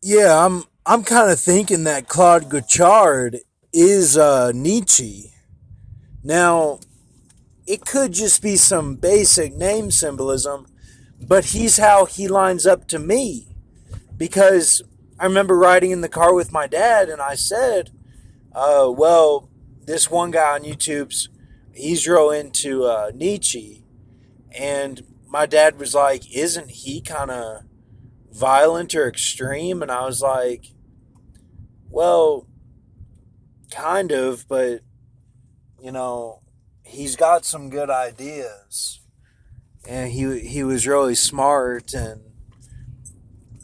Yeah, I'm kind of thinking that Claude Gauchard is Nietzsche. Now, it could just be some basic name symbolism, but he's how he lines up to me. Because I remember riding in the car with my dad, and I said, well, this one guy on YouTube's, he's real into Nietzsche. And my dad was like, isn't he kind of violent or extreme? And I was like, well, kind of, but, you know, he's got some good ideas. And he was really smart, and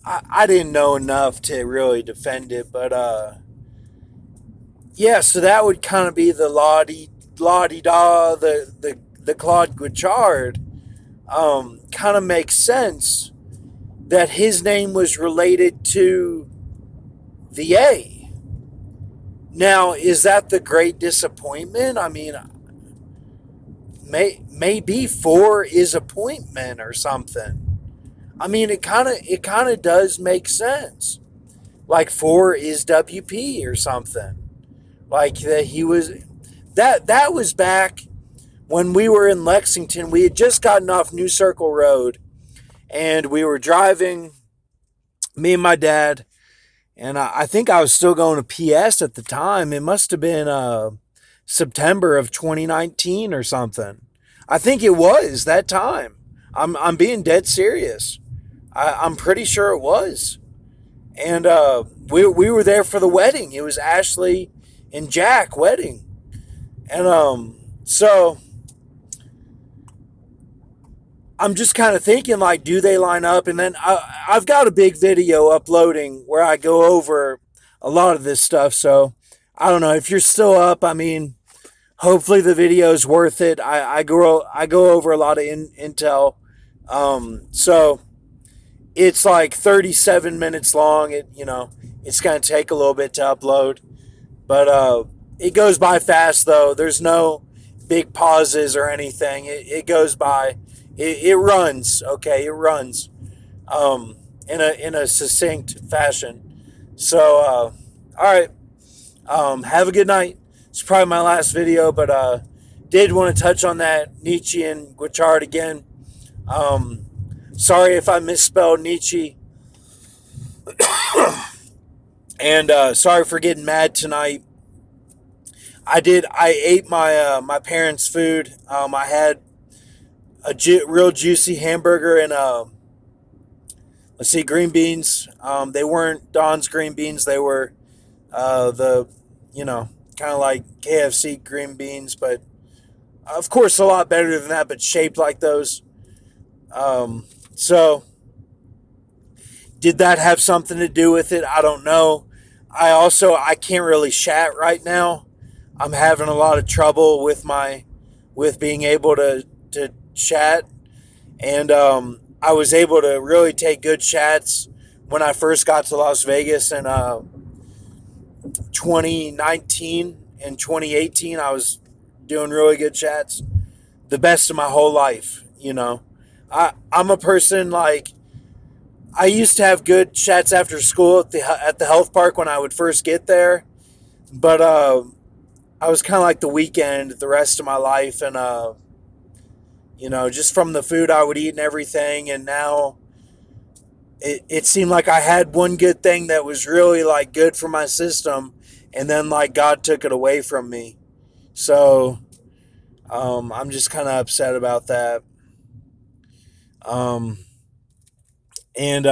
I didn't know enough to really defend it, but yeah, so that would kind of be the Lottie Da, the Claude Guichard. Kind of makes sense that his name was related to the A. Now, is that the great disappointment? I mean, maybe four is appointment or something. I mean, it kind of does make sense. Like four is WP or something. Like that he was that was back when we were in Lexington. We had just gotten off New Circle Road, and we were driving, me and my dad, and I think I was still going to PS at the time. It must have been September of 2019 or something. I think it was that time. I'm being dead serious. I'm pretty sure it was. And we were there for the wedding. It was Ashley and Jack wedding. And so I'm just kind of thinking, like, do they line up? And then I've got a big video uploading where I go over a lot of this stuff. So I don't know if you're still up. I mean, hopefully the video is worth it. I go over a lot of intel. So it's like 37 minutes long. It's gonna take a little bit to upload, but it goes by fast though. There's no big pauses or anything. It goes by. It runs. Okay, it runs. In a succinct fashion. So all right. Have a good night. It's probably my last video, but did want to touch on that Nietzsche and Guichard again. Um, Sorry if I misspelled Nietzsche, and sorry for getting mad tonight. I did. I ate my parents' food. I had a real juicy hamburger and let's see, green beans. They weren't Don's green beans. They were the kind of like KFC green beans, but of course a lot better than that. But shaped like those. So did that have something to do with it? I don't know. I can't really chat right now. I'm having a lot of trouble with being able to chat, and I was able to really take good chats when I first got to Las Vegas in 2019 and 2018. I was doing really good chats, the best of my whole life. I'm a person like I used to have good chats after school at the health park when I would first get there, but I was kind of like the weekend the rest of my life, and just from the food I would eat and everything, and now it seemed like I had one good thing that was really like good for my system, and then like God took it away from me. So I'm just kind of upset about that. Um, and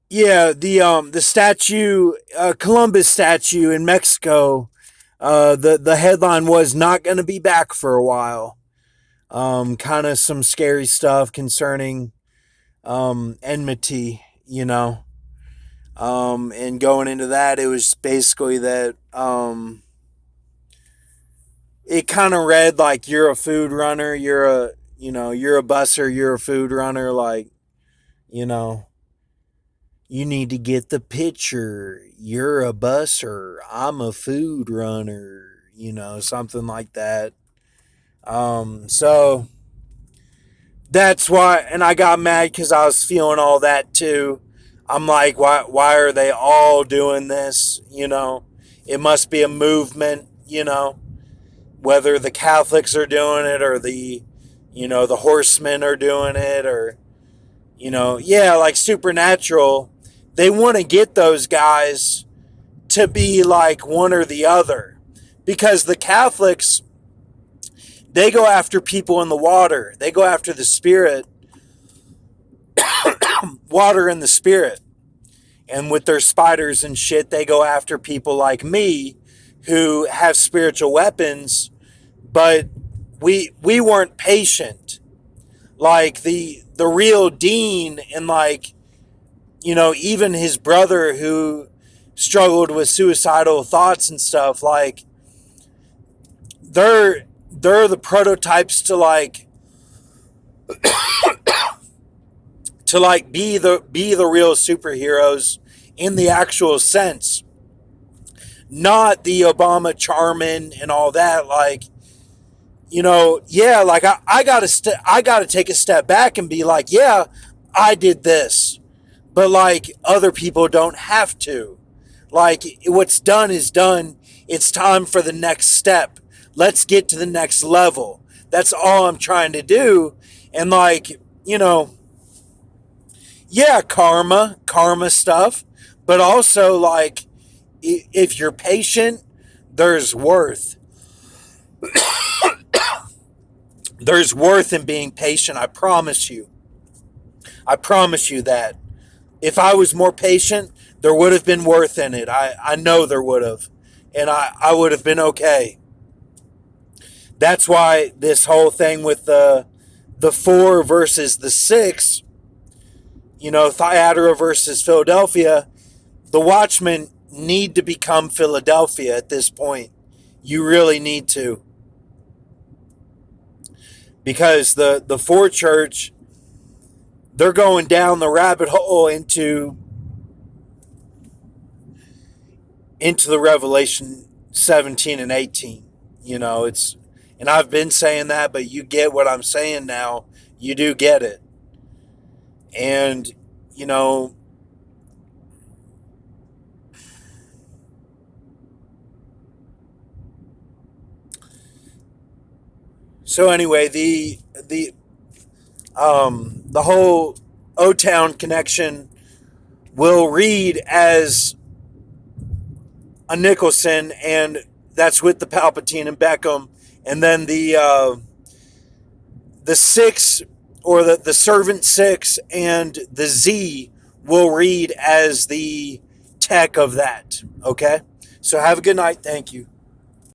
Yeah, the statue, Columbus statue in Mexico. The headline was not going to be back for a while. Kind of some scary stuff concerning enmity, and going into that, it was basically that it kind of read like you're a food runner, you're a busser, you're a food runner, like you know you need to get the picture. You're a busser. I'm a food runner. Something like that. So That's why, and I got mad because I was feeling all that too. I'm like, why are they all doing this? It must be a movement, whether the Catholics are doing it or the horsemen are doing it or, yeah, like Supernatural. They want to get those guys to be like one or the other because the Catholics, they go after people in the water. They go after the spirit, water and the spirit. And with their spiders and shit, they go after people like me who have spiritual weapons, but we weren't patient. Like the real Dean and like, even his brother who struggled with suicidal thoughts and stuff, like they're the prototypes to like be the real superheroes in the actual sense, not the Obama charmin and all that. Like, yeah, like I gotta take a step back and be like, yeah, I did this, but like other people don't have to. Like what's done is done. It's time for the next step. Let's get to the next level. That's all I'm trying to do. And like, yeah, karma stuff, but also like if you're patient, there's worth. There's worth in being patient. I promise you. I promise you that. If I was more patient, there would have been worth in it. I know there would have. And I would have been okay. That's why this whole thing with the four versus the six, Thyatira versus Philadelphia, the Watchmen need to become Philadelphia at this point. You really need to. Because the four church, they're going down the rabbit hole into the Revelation 17 and 18. And I've been saying that, but you get what I'm saying now. You do get it. And, you know, so anyway, the whole O Town connection will read as a Nicholson, and that's with the Palpatine and Beckham, and then the six, or the servant six, and the Z will read as the tech of that. Okay, so have a good night. Thank you.